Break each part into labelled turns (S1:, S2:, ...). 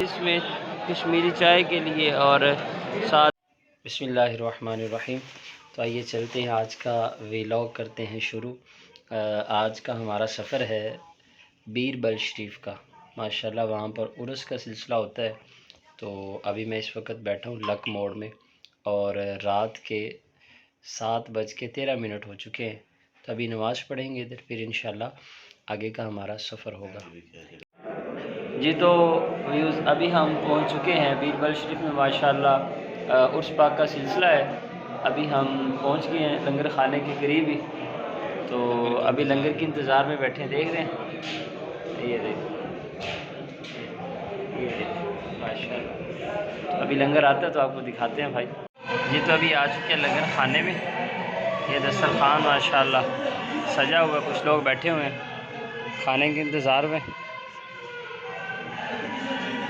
S1: اس میں کشمیری چائے کے لیے اور ساتھ بسم اللہ الرحمن الرحیم۔ تو آئیے چلتے ہیں، آج کا ویلاگ کرتے ہیں شروع۔ آج کا ہمارا سفر ہے بیربل شریف کا۔ ماشاءاللہ وہاں پر عرس کا سلسلہ ہوتا ہے۔ تو ابھی میں اس وقت بیٹھا ہوں لک موڑ میں، اور رات کے 7:13 ہو چکے ہیں۔ تو ابھی نماز پڑھیں گے ادھر، پھر انشاءاللہ آگے کا ہمارا سفر ہوگا۔ جی تو ویوز ابھی ہم پہنچ چکے ہیں بیربل شریف میں۔ ماشاءاللہ عرس پاک کا سلسلہ ہے۔ ابھی ہم پہنچ گئے ہیں لنگر خانے کے قریب ہی، تو ابھی لنگر کے انتظار میں بیٹھے ہیں۔ دیکھ رہے ہیں، یہ دیکھ ماشاءاللہ، تو ابھی لنگر آتا ہے تو آپ کو دکھاتے ہیں بھائی۔ جی تو ابھی آ چکے ہیں لنگر خانے میں۔ یہ دسترخوان ماشاءاللہ سجا ہوا ہے، کچھ لوگ بیٹھے ہوئے ہیں کھانے کے انتظار میں۔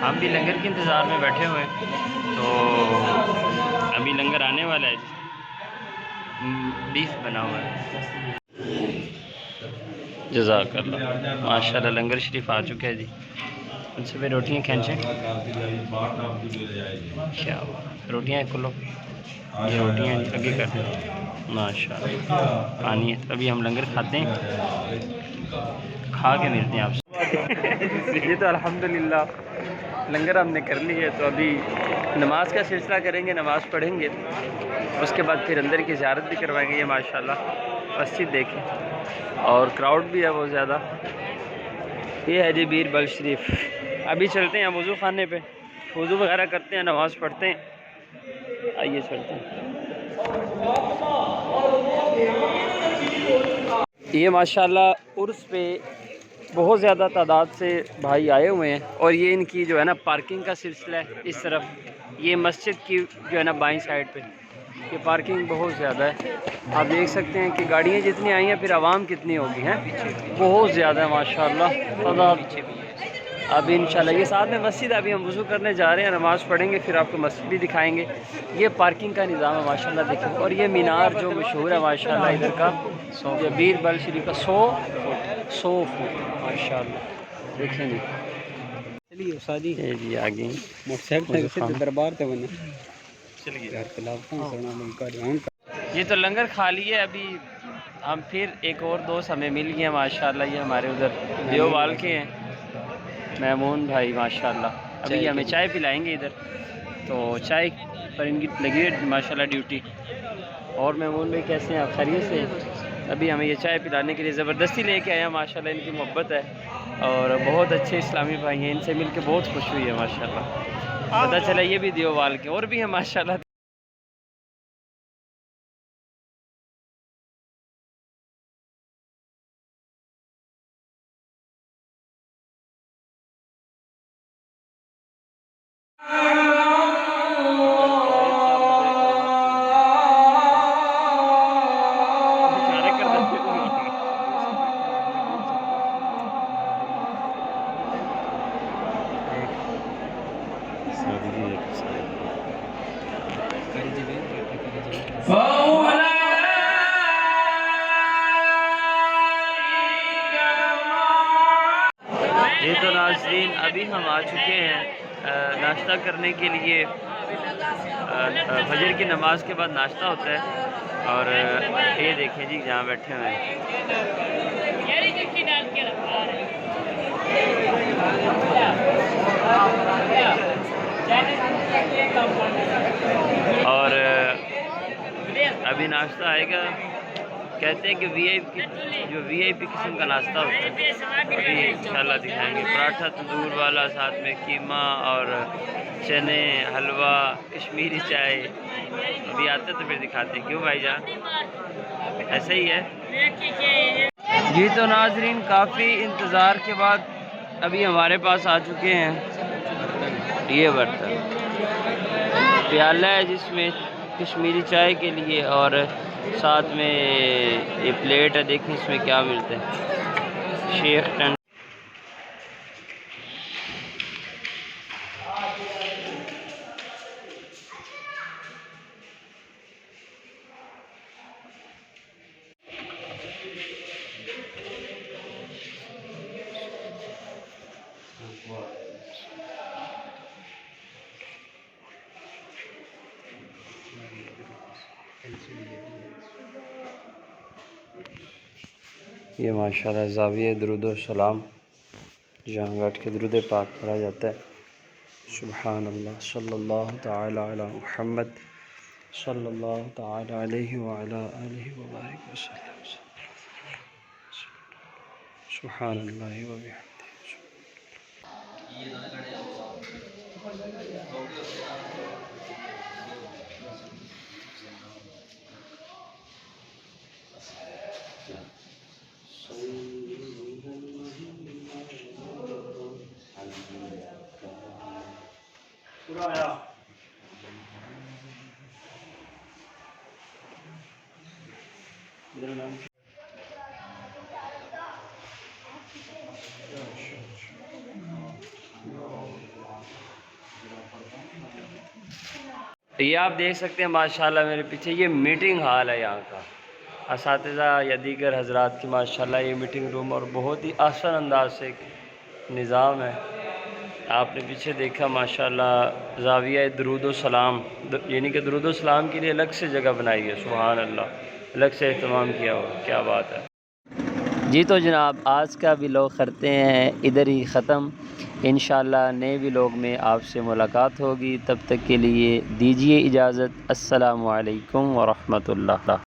S1: ہم بھی لنگر کے انتظار میں بیٹھے ہوئے ہیں، تو ابھی لنگر آنے والا ہے۔ بیف بنا ہوا ہے، جزاک اللہ۔ ماشاءاللہ لنگر شریف آ چکے ہے جی۔ ان سے بھی روٹیاں کھینچیں، کیا روٹیاں کھلو، یہ روٹیاں آگے کر دیں ماشاءاللہ۔ پانی ہے، ابھی ہم لنگر کھاتے ہیں، کھا کے ملتے ہیں آپ سے۔ یہ تو الحمدللہ لنگر ہم نے کر لی ہے، تو ابھی نماز کا سلسلہ کریں گے، نماز پڑھیں گے، اس کے بعد پھر اندر کی زیارت بھی کروائیں گے۔ یہ ماشاءاللہ مسجد دیکھیں، اور کراؤڈ بھی ہے بہت زیادہ۔ یہ ہے جی بیربل شریف۔ ابھی چلتے ہیں وضو خانے پہ، وضو وغیرہ کرتے ہیں، نماز پڑھتے ہیں۔ آئیے چلتے ہیں۔ یہ ماشاءاللہ عرس پہ بہت زیادہ تعداد سے بھائی آئے ہوئے ہیں، اور یہ ان کی جو ہے نا پارکنگ کا سلسلہ ہے۔ اس طرف یہ مسجد کی جو ہے نا بائیں سائڈ پہ یہ پارکنگ بہت زیادہ ہے۔ آپ دیکھ سکتے ہیں کہ گاڑیاں جتنی آئی ہیں، پھر عوام کتنی ہوگی ہیں، بہت زیادہ ہے ماشاءاللہ تعداد۔ ابھی انشاءاللہ یہ ساتھ میں مسجد، ابھی ہم وضو کرنے جا رہے ہیں، نماز پڑھیں گے، پھر آپ کو مسجد بھی دکھائیں گے۔ یہ پارکنگ کا نظام ہے ماشاءاللہ، دیکھیں۔ اور یہ مینار جو مشہور ہے ماشاءاللہ ادھر کا، یہ بیربل شریف کا 100 فٹ ماشاءاللہ، دیکھیں جی۔ چلیے جی آگے دربار تے بنے یہ تو لنگر کھا لیے۔ ابھی ہم پھر ایک اور دوست ہمیں مل گئے ماشاءاللہ، یہ ہمارے ادھر دیوبال کے ہیں، میمون بھائی ماشاءاللہ۔ ابھی یہ ہمیں چائے پلائیں گے ادھر، تو چائے پر ان کی لگی ہے ماشاءاللہ ڈیوٹی۔ اور میمون بھائی کیسے ہیں آپ؟ خیریت سے؟ ابھی ہمیں یہ چائے پلانے کے لیے زبردستی لے کے آیا ماشاءاللہ، ان کی محبت ہے، اور بہت اچھے اسلامی بھائی ہیں، ان سے مل کے بہت خوش ہوئی ہے ماشاءاللہ۔ پتہ چلا یہ بھی دیوبال کے اور بھی ہیں ماشاءاللہ۔ جی تو ناظرین ابھی ہم آ چکے ہیں ناشتہ کرنے کے لیے۔ فجر کی نماز کے بعد ناشتہ ہوتا ہے، اور یہ دیکھیں جی جہاں بیٹھے ہوئے ہیں۔ اور ابھی ناشتہ آئے گا، کہتے ہیں کہ وی آئی پی قسم کا ناشتہ ہوتا ہے، ابھی انشاءاللہ دکھائیں گے۔ پراٹھا تندور والا، ساتھ میں قیمہ اور چنے، حلوہ، کشمیری چائے۔ ابھی آتے تو پھر دکھاتے ہیں، کیوں بھائی جان ایسا ہی ہے؟ جی تو ناظرین کافی انتظار کے بعد ابھی ہمارے پاس آ چکے ہیں یہ برتن، پیالہ ہے جس میں کشمیری چائے کے لیے، اور ساتھ میں یہ پلیٹ ہے، دیکھیں اس میں کیا ملتا ہے، شیخ ٹنڈ۔ یہ ماشاءاللہ زاویہ درود و سلام جہاں بیٹھ کے درود پاک پڑھا جاتا ہے۔ سبحان اللہ، صلی اللہ تعالی علی محمد صلی اللہ تعالی علیہ وعلی آلہ وبارک وسلم۔ سبحان اللہ وبحمدہ۔ یہ آپ دیکھ سکتے ہیں ماشاءاللہ میرے پیچھے، یہ میٹنگ ہال ہے یہاں کا، اساتذہ یا دیگر حضرات کی ماشاءاللہ یہ میٹنگ روم، اور بہت ہی آسان انداز سے ایک نظام ہے۔ آپ نے پیچھے دیکھا ماشاءاللہ زاویہ درود و سلام، یعنی کہ درود و سلام کے لیے الگ سے جگہ بنائی ہے۔ سبحان اللہ، الگ سے اہتمام کیا ہوا، کیا بات ہے۔ جی تو جناب آج کا ولاگ کرتے ہیں ادھر ہی ختم، انشاءاللہ نئے ولاگ میں آپ سے ملاقات ہوگی، تب تک کے لیے دیجیے اجازت۔ السلام علیکم ورحمۃ اللہ۔